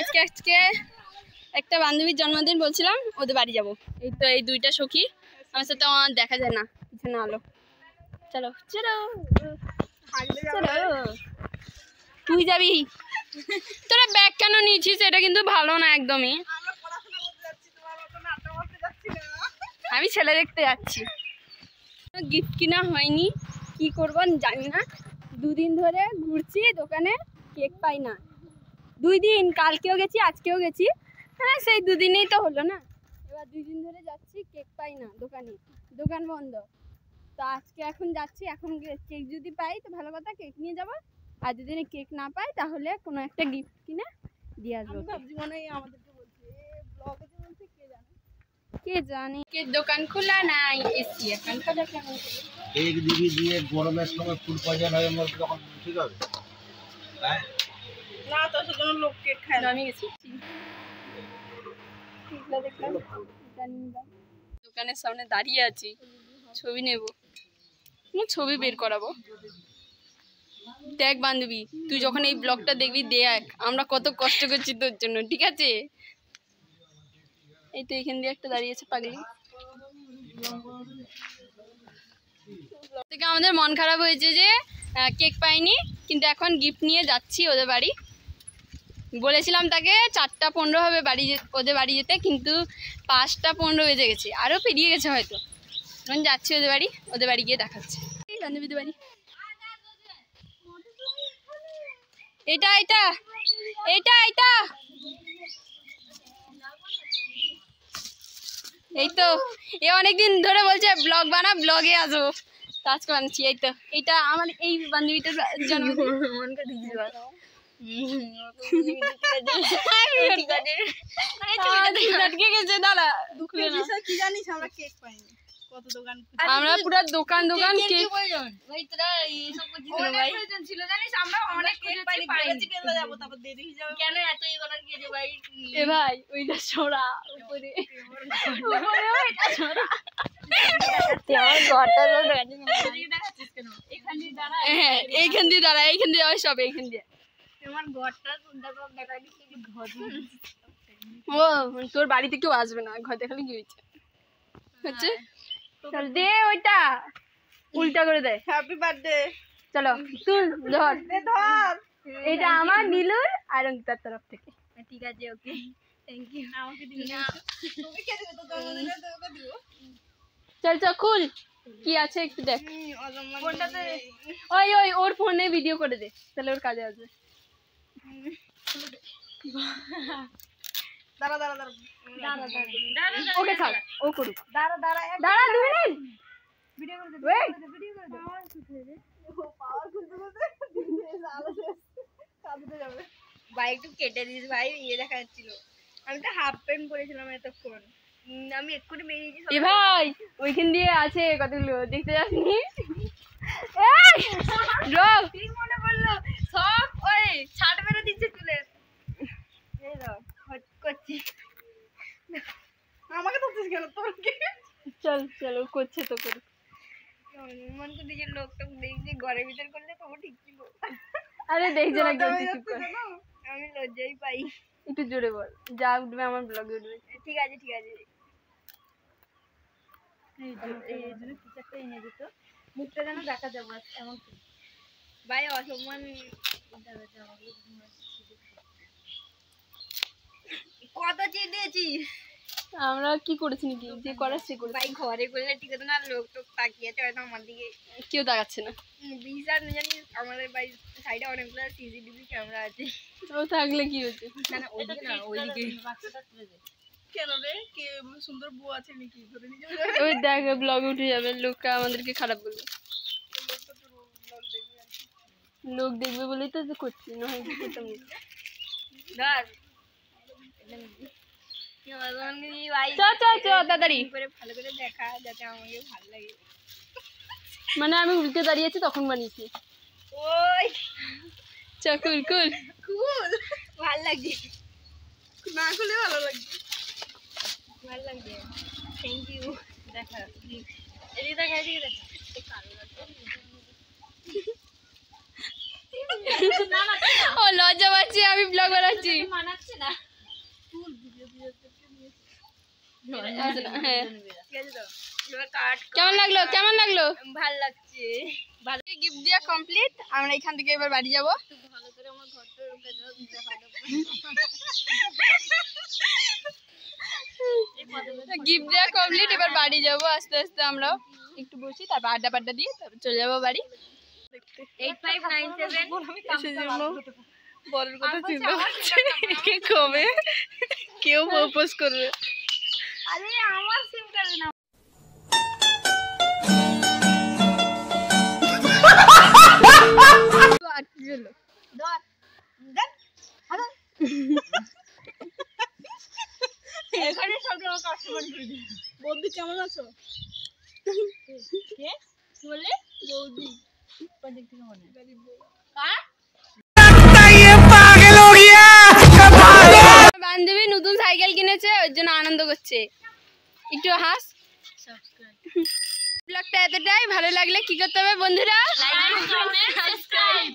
আজকে একটা বান্ধবীর জন্মদিন বলছিলাম, ওদের বাড়ি যাব। এই তো এই দুইটা সখী, আমার সাথে আমার দেখা যায় না, পিছনে আলো। চলো চলো চলো। তুই যাবি? তোরা ব্যাগ কেন নিয়েছিস? এটা কিন্তু ভালো না একদমই। আমি ছেলে দেখতে যাচ্ছি। গিফট কিনা হয়নি, কি করবো জানি না। দুদিন ধরে ঘুরছি দোকানে, কেক পাই না। 2 দিন, কালকেও গেছি আজকেও গেছি, হ্যাঁ সেই 2 দিনেই তো হলো না। এবার 2 দিন ধরে যাচ্ছি, কেক পাই না দোকানে, দোকান বন্ধ। তো আজকে এখন যাচ্ছি, এখন কেক যদি পাই তো ভালো কথা, কেক নিয়ে যাবো। আর যদি কেক না পাই তাহলে কোনো একটা গিফট কিনে দিয়ে আসবো। কে জানে, কেক দোকান খোলা নাই, এসি এখন খোলা কেমন? কেক দিবি দিয়ে গরমের সময় ফুড পয়জন হয়ে মরবে, তখন ঠিক হবে? হ্যাঁ না, তো সেজন্য লোক কেক খায় না। আমি গেছি দোকানের সামনে দাঁড়িয়ে আছি, ছবি নেব, ছবি বের করাবো। দেখ বান্ধবী, তুই যখন এই ব্লগটা দেখবি দেখ আমরা কত কষ্ট করছি তোর জন্য, ঠিক আছে? এই তো এখান দিয়ে একটা দাঁড়িয়েছে পাগলি। থেকে আমাদের মন খারাপ হয়েছে যে কেক পাইনি, কিন্তু এখন গিফট নিয়ে যাচ্ছি ওদের বাড়ি। বলেছিলাম তাকে 4টা 15 হবে ওদের বাড়ি যেতে, কিন্তু 5টা 15 বেজে গেছে, আরও পেরিয়ে গেছে হয়তো। এখন যাচ্ছি ওদের বাড়ি গিয়ে দেখাচ্ছি বান্ধবীদের বাড়ি। এটা এটা এটা এটা এই তো এ অনেকদিন ধরে বলছে ব্লগ বানা, ব্লগে আসবো, আজকে বানাচ্ছি। এই তো এটা আমার এই বান্ধবীটার জন্মদিন। আমরা পুরো দোকান কেক ভাই ওইটা ছড়া উপরে এইখান দিয়ে দাঁড়া, এইখান দিয়ে সব এইখান দিয়ে। ও তোর বাড়িতে কেউ আসবে না, ঘর দেখালে কি হচ্ছে দে ওইটা উল্টা করে দে। Happy birthday. চলো তুই ধর, এটা আমার নীলুর আর অঙ্কিতার তরফ থেকে। ঠিক আছে, ওকে থ্যাংক ইউ। আমাকে দিবি না, তুমি কে দিবে? তো তোকে দিব। চল চল খুল, কি আছে একটু দেখ। ফোনটাতে ওই ওর ফোনে ভিডিও করে দে, তাহলে ওর কাজে আসবে। দাঁড়া দাঁড়া দাঁড়া দাঁড়া, ওকে ছাড়, ও করুক। দাঁড়া দাঁড়া দাঁড়া 2 মিনিট ভিডিও করে দে, ভিডিও করে দে। পাওয়ার খুলতে কাঁদতে যাবে ভাই, একটু কেটে দিস ভাই, ইয়ে দেখা যাচ্ছিল। আমি তো হাফ প্যান্ট পরেছিলাম এতক্ষণ, আমি এক্ষুনি বেরিয়েছি। এ ভাই ওইখান দিয়ে আছে কতগুলো, দেখতে যাসনি? ঠিক মনে পড়লো, সব ওই ছাট মেরে দিচ্ছে চুলে। এই দাও করছি, আমাকে ধরছিস কেন? তোকে চল চলো করছে তো করুক। মন করে নিজের লোকটা দেখছি ঘরের ভিতর করলে তো ঠিক ছিল। আরে দেখছে না কেউ, চুপ কর। আমি লজ্জাই পাই। একটু জোরে বল, যা উঠবে আমার ব্লগে উঠবে। ঠিক আছে ঠিক আছে। এই জন্য টিচারটা এনে দিত, মুখটা যেন দেখা যাবে এমন ভাই, অসম্মান। কত চিঠেছি আমরা, কি করেছি নাকি যে করার সে করে। ভাই ঘরে করলে ঠিক আছে না, লোক টোক তাকিয়েছে হয়তো আমার দিকে, কেউ তাকাচ্ছে না। বিশাল জানি আমাদের বাড়ির সাইডে অনেকগুলো সিসিটিভি ক্যামেরা আছে। ও থাকলে কি হচ্ছে? না না ওইদিকে না, ওইদিকে কেন রে? কে সুন্দর বউ আছে নাকি? ধরে নিয়ে যাবে। ওই দেখ ব্লগে উঠে যাবে, লোকটা আমাদেরকে খারাপ বলবে। লোক দেখবে বলেই তো করছি, না হয় করতাম না। মানে আমি উল্টে দাঁড়িয়েছি তখন বানিয়েছি। ওই কুল কুল কুল ভালো লাগে, না খুলে ভালো লাগে, ভালো লাগে। Thank you. দেখা এদিকে দেখা, এদিকে দেখা। ও লজ্জা পাচ্ছি, আমি ব্লগ বানাচ্ছি। কেমন লাগলো কেমন লাগলো? ভালো লাগছে। গিফট দেওয়া কমপ্লিট। আমরা এখান থেকে এবার বাড়ি যাবো। ভালো করে আমার ঘরটা গিফট দেওয়া কমপ্লিট, এবার বাড়ি যাবো আস্তে আস্তে। আমরাও একটু বসি, তারপর আড্ডা পাড্ডা দিয়ে তারপর চলে যাবো বাড়ি। 8597 বড়ের কথা চিন্তা করছে কবে কেউ প্রপোজ করবে। আরে আমার সিম কার্ডে না এখানে সবটা আমার কাস্টমার করে দিই। বৌদি কেমন আছো? কে বলে? বৌদি প্রজেক্ট থেকে মনে বান্ধবী নতুন সাইকেল কিনেছে, ওর জন্য আনন্দ করছে। একটু হাস। ব্লগটা এতটাই ভালো লাগলে কি করতে হবে বন্ধুরা? Like comment subscribe.